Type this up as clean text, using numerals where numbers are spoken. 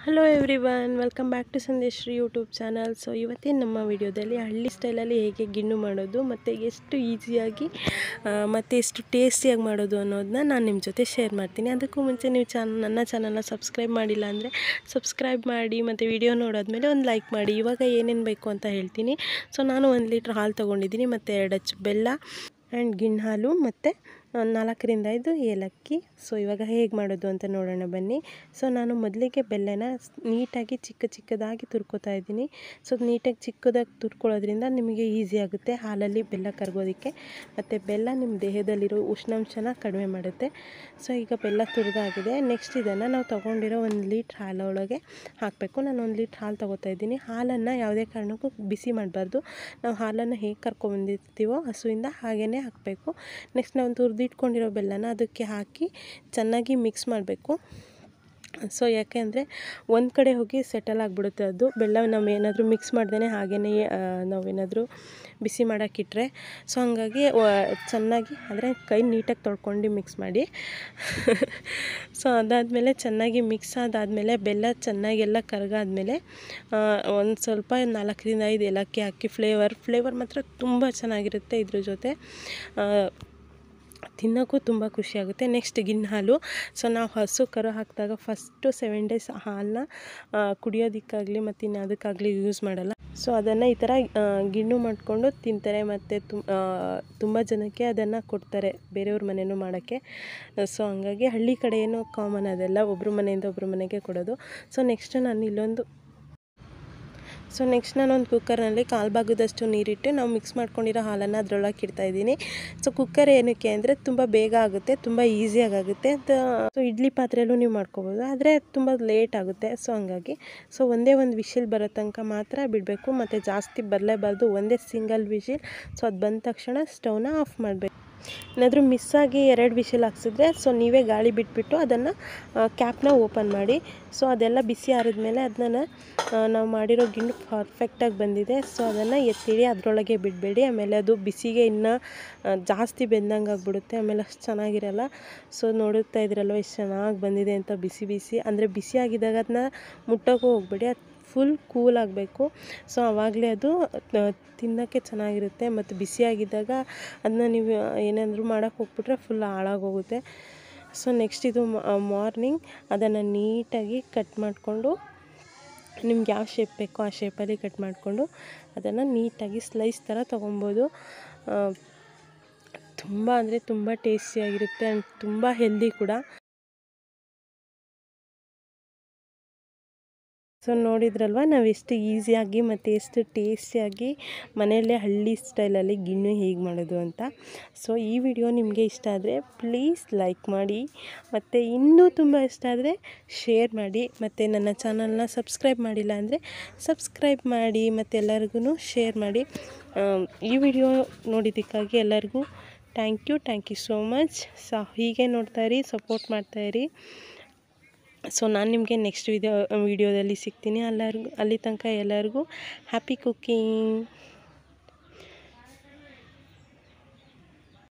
Hello everyone, welcome back to Sandeshree YouTube channel. So ಇವತ್ತಿನ ನಮ್ಮ ವಿಡಿಯೋದಲ್ಲಿ ಹಳ್ಳಿ ಸ್ಟೈಲಲ್ಲಿ ಹೇಗೆ ಗಿಣ್ಣು ಮಾಡೋದು ಮತ್ತು ಎಷ್ಟು ಈಸಿಯಾಗಿ ಮತ್ತು ಎಷ್ಟು ಟೇಸ್ಟಿಯಾಗಿ ಮಾಡೋದು ಅನ್ನೋದನ್ನ ನಾನು ನಿಮ್ಮ ಜೊತೆ ಶೇರ್ ಮಾಡ್ತೀನಿ. ಅದಕ್ಕೂ ಮುಂಚೆ ನೀವು ನನ್ನ ಚಾನಲ್ನ ಸಬ್ಸ್ಕ್ರೈಬ್ ಮಾಡಿಲ್ಲ ಅಂದರೆ ಸಬ್ಸ್ಕ್ರೈಬ್ ಮಾಡಿ ಮತ್ತು ವಿಡಿಯೋ ನೋಡಾದ್ಮೇಲೆ ಒಂದು ಲೈಕ್ ಮಾಡಿ. ಇವಾಗ ಏನೇನು ಬೇಕು ಅಂತ ಹೇಳ್ತೀನಿ. ಸೊ ನಾನು 1 ಲೀಟ್ರ್ ಹಾಲು ತೊಗೊಂಡಿದ್ದೀನಿ ಮತ್ತು 2 ಅಚ್ಚು ಬೆಲ್ಲ ಆ್ಯಂಡ್ ಗಿಣ್ಣು ಹಾಲು ಮತ್ತು 4 ರಿಂದ 5 ಏಲಕ್ಕಿ. ಸೊ ಇವಾಗ ಹೇಗೆ ಮಾಡೋದು ಅಂತ ನೋಡೋಣ ಬನ್ನಿ. ಸೊ ನಾನು ಮೊದಲಿಗೆ ಬೆಲ್ಲನ ನೀಟಾಗಿ ಚಿಕ್ಕದಾಗಿ ತುರ್ಕೋತಾ ಇದ್ದೀನಿ. ಸೊ ನೀಟಾಗಿ ಚಿಕ್ಕದಾಗಿ ತುರ್ಕೊಳ್ಳೋದ್ರಿಂದ ನಿಮಗೆ ಈಸಿ ಆಗುತ್ತೆ ಹಾಲಲ್ಲಿ ಬೆಲ್ಲ ಕರಗೋದಕ್ಕೆ, ಮತ್ತು ಬೆಲ್ಲ ನಿಮ್ಮ ದೇಹದಲ್ಲಿರೋ ಉಷ್ಣಾಂಶನ ಕಡಿಮೆ ಮಾಡುತ್ತೆ. ಸೊ ಈಗ ಬೆಲ್ಲ ತುರಿದಾಗಿದೆ. ನೆಕ್ಸ್ಟ್ ಇದನ್ನು ನಾವು ತೊಗೊಂಡಿರೋ 1 ಲೀಟ್ರ್ ಹಾಲೊಳಗೆ ಹಾಕಬೇಕು. ನಾನು 1 ಲೀಟ್ರ್ ಹಾಲು ತೊಗೋತಾ ಇದ್ದೀನಿ. ಹಾಲನ್ನು ಯಾವುದೇ ಕಾರಣಕ್ಕೂ ಬಿಸಿ ಮಾಡಬಾರ್ದು. ನಾವು ಹಾಲನ್ನು ಹೇಗೆ ಕರ್ಕೊಂಬಂದಿರ್ತೀವೋ ಹಸುವಿಂದ ಹಾಗೇ ಹಾಕಬೇಕು. ನೆಕ್ಸ್ಟ್ ನಾವು ತುರಿದಿಟ್ಕೊಂಡಿರೋ ಬೆಲ್ಲನ ಅದಕ್ಕೆ ಹಾಕಿ ಚೆನ್ನಾಗಿ ಮಿಕ್ಸ್ ಮಾಡಬೇಕು. ಸೊ ಯಾಕೆ ಅಂದರೆ ಒಂದು ಕಡೆ ಹೋಗಿ ಸೆಟಲ್ ಆಗಿಬಿಡುತ್ತೆ ಅದು ಬೆಲ್ಲ. ನಾವು ಏನಾದರೂ ಮಿಕ್ಸ್ ಮಾಡ್ದೇ ಹಾಗೇ ನಾವೇನಾದರೂ ಬಿಸಿ ಮಾಡೋಕ್ಕಿಟ್ರೆ. ಸೊ ಹಾಗಾಗಿ ಚೆನ್ನಾಗಿ ಆದರೆ ಕೈ ನೀಟಾಗಿ ತೊಳ್ಕೊಂಡು ಮಿಕ್ಸ್ ಮಾಡಿ. ಸೊ ಅದಾದಮೇಲೆ ಚೆನ್ನಾಗಿ ಮಿಕ್ಸ್ ಆದಾದಮೇಲೆ ಬೆಲ್ಲ ಚೆನ್ನಾಗೆಲ್ಲ ಕರಗಾದ್ಮೇಲೆ ಒಂದು ಸ್ವಲ್ಪ 4 ರಿಂದ 5 ಏಲಕ್ಕಿ ಹಾಕಿ ಫ್ಲೇವರ್ ಮಾತ್ರ ತುಂಬ ಚೆನ್ನಾಗಿರುತ್ತೆ. ಇದ್ರ ಜೊತೆ ತಿನ್ನೋಕ್ಕೂ ತುಂಬ ಖುಷಿಯಾಗುತ್ತೆ. ನೆಕ್ಸ್ಟ್ ಗಿಣ್ಣು ಹಾಲು. ಸೊ ನಾವು ಹಸು ಕರು ಹಾಕಿದಾಗ ಫಸ್ಟು 7 ಡೇಸ್ ಹಾಲನ್ನ ಕುಡಿಯೋದಕ್ಕಾಗಲಿ ಮತ್ತು ಇನ್ಯಾವುದಕ್ಕಾಗಲಿ ಯೂಸ್ ಮಾಡಲ್ಲ. ಸೊ ಅದನ್ನು ಈ ಥರ ಗಿಣ್ಣು ಮಾಡಿಕೊಂಡು ತಿಂತಾರೆ ಮತ್ತು ತುಂಬ ಜನಕ್ಕೆ ಅದನ್ನು ಕೊಡ್ತಾರೆ ಬೇರೆಯವ್ರ ಮನೆಯೂ ಮಾಡೋಕ್ಕೆ. ಸೊ ಹಂಗಾಗಿ ಹಳ್ಳಿ ಕಡೆ ಏನೋ ಕಾಮನ್ ಅದೆಲ್ಲ, ಒಬ್ಬರು ಮನೆಯಿಂದ ಒಬ್ಬರು ಮನೆಗೆ ಕೊಡೋದು. ಸೊ ನೆಕ್ಸ್ಟ್ ನಾನೊಂದು ಕುಕ್ಕರ್ನಲ್ಲಿ 1/4 ಭಾಗದಷ್ಟು ನೀರಿಟ್ಟು ನಾವು ಮಿಕ್ಸ್ ಮಾಡ್ಕೊಂಡಿರೋ ಹಾಲನ್ನು ಅದರೊಳಗೆ ಇಡ್ತಾಯಿದ್ದೀನಿ. ಸೊ ಕುಕ್ಕರ್ ಏನಕ್ಕೆ ಅಂದರೆ ತುಂಬ ಬೇಗ ಆಗುತ್ತೆ, ತುಂಬ ಈಸಿಯಾಗುತ್ತೆ. ಸೊ ಇಡ್ಲಿ ಪಾತ್ರೆಯಲ್ಲೂ ನೀವು ಮಾಡ್ಕೋಬೋದು, ಆದರೆ ತುಂಬ ಲೇಟ್ ಆಗುತ್ತೆ. ಸೊ ಹಂಗಾಗಿ ಒಂದೇ ಒಂದು ವಿಶಿಲ್ ಬರೋ ತನಕ ಮಾತ್ರ ಬಿಡಬೇಕು, ಮತ್ತು ಜಾಸ್ತಿ ಬರಲೇಬಾರ್ದು. ಒಂದೇ ಸಿಂಗಲ್ ವಿಶಿಲ್. ಸೊ ಅದು ಬಂದ ತಕ್ಷಣ ಸ್ಟವ್ನ ಆಫ್ ಮಾಡಬೇಕು. ಏನಾದರೂ ಮಿಸ್ಸಾಗಿ 2 ವಿಶಿಲ್ ಹಾಕ್ಸಿದ್ರೆ ಸೊ ನೀವೇ ಗಾಳಿ ಬಿಟ್ಬಿಟ್ಟು ಅದನ್ನು ಕ್ಯಾಪ್ನ ಓಪನ್ ಮಾಡಿ. ಸೊ ಅದೆಲ್ಲ ಬಿಸಿ ಆರಿದ್ಮೇಲೆ ಅದನ್ನ ನಾವು ಮಾಡಿರೋ ಗಿಣ್ಣು ಪರ್ಫೆಕ್ಟಾಗಿ ಬಂದಿದೆ. ಸೊ ಅದನ್ನು ಎತ್ತಿಡಿ, ಅದರೊಳಗೆ ಬಿಡಬೇಡಿ. ಆಮೇಲೆ ಅದು ಬಿಸಿಗೆ ಇನ್ನೂ ಜಾಸ್ತಿ ಬೆಂದಂಗೆ ಆಗಿಬಿಡುತ್ತೆ, ಆಮೇಲೆ ಅಷ್ಟು ಚೆನ್ನಾಗಿರಲ್ಲ. ಸೊ ನೋಡುತ್ತಾ ಇದ್ರಲ್ವ ಎಷ್ಟು ಚೆನ್ನಾಗಿ ಬಂದಿದೆ ಅಂತ. ಬಿಸಿ ಅಂದರೆ ಬಿಸಿಯಾಗಿದ್ದಾಗ ಅದನ್ನ ಮುಟ್ಟೋಕ್ಕೂ ಹೋಗಬೇಡಿ, ಅದು ಫುಲ್ ಕೂಲ್ ಆಗಬೇಕು. ಸೊ ಆವಾಗಲೇ ಅದು ತಿನ್ನೋಕ್ಕೆ ಚೆನ್ನಾಗಿರುತ್ತೆ. ಮತ್ತು ಬಿಸಿಯಾಗಿದ್ದಾಗ ಅದನ್ನ ನೀವು ಏನಾದರೂ ಮಾಡೋಕ್ಕೆ ಹೋಗ್ಬಿಟ್ರೆ ಫುಲ್ ಹಾಳಾಗೋಗುತ್ತೆ. ಸೊ ನೆಕ್ಸ್ಟ್ ಇದು ಮಾರ್ನಿಂಗ್ ಅದನ್ನು ನೀಟಾಗಿ ಕಟ್ ಮಾಡಿಕೊಂಡು, ನಿಮ್ಗೆ ಯಾವ ಶೇಪ್ ಬೇಕೋ ಆ ಶೇಪಲ್ಲಿ ಕಟ್ ಮಾಡಿಕೊಂಡು ಅದನ್ನು ನೀಟಾಗಿ ಸ್ಲೈಸ್ ಥರ ತೊಗೊಬೋದು. ತುಂಬ ಅಂದರೆ ತುಂಬ ಟೇಸ್ಟಿಯಾಗಿರುತ್ತೆ ಆ್ಯಂಡ್ ತುಂಬ ಹೆಲ್ದಿ ಕೂಡ. ಸೊ ನೋಡಿದ್ರಲ್ವ ನಾವು ಎಷ್ಟು ಈಸಿಯಾಗಿ ಮತ್ತು ಎಷ್ಟು ಟೇಸ್ಟಿಯಾಗಿ ಮನೆಯಲ್ಲೇ ಹಳ್ಳಿ ಸ್ಟೈಲಲ್ಲಿ ಗಿಣ್ಣು ಹೇಗೆ ಮಾಡೋದು ಅಂತ. ಸೊ ಈ ವಿಡಿಯೋ ನಿಮಗೆ ಇಷ್ಟ ಆದರೆ ಪ್ಲೀಸ್ ಲೈಕ್ ಮಾಡಿ, ಮತ್ತು ಇನ್ನೂ ತುಂಬ ಇಷ್ಟ ಆದರೆ ಶೇರ್ ಮಾಡಿ, ಮತ್ತು ನನ್ನ ಚಾನಲ್ನ ಸಬ್ಸ್ಕ್ರೈಬ್ ಮಾಡಿಲ್ಲ ಅಂದರೆ ಸಬ್ಸ್ಕ್ರೈಬ್ ಮಾಡಿ, ಮತ್ತು ಎಲ್ಲರಿಗೂ ಶೇರ್ ಮಾಡಿ. ಈ ವಿಡಿಯೋ ನೋಡಿದ್ದಕ್ಕಾಗಿ ಎಲ್ಲರಿಗೂ thank you so much. So ಹೀಗೆ ನೋಡ್ತಾಯಿರಿ, ಸಪೋರ್ಟ್ ಮಾಡ್ತಾಯಿರಿ. ಸೊ ನಾನು ನಿಮಗೆ ನೆಕ್ಸ್ಟ್ ವಿಡಿಯೋದಲ್ಲಿ ಸಿಗ್ತೀನಿ. ಅಲ್ಲಿ ತನಕ ಎಲ್ಲರಿಗೂ ಹ್ಯಾಪಿ ಕುಕ್ಕಿಂಗ್.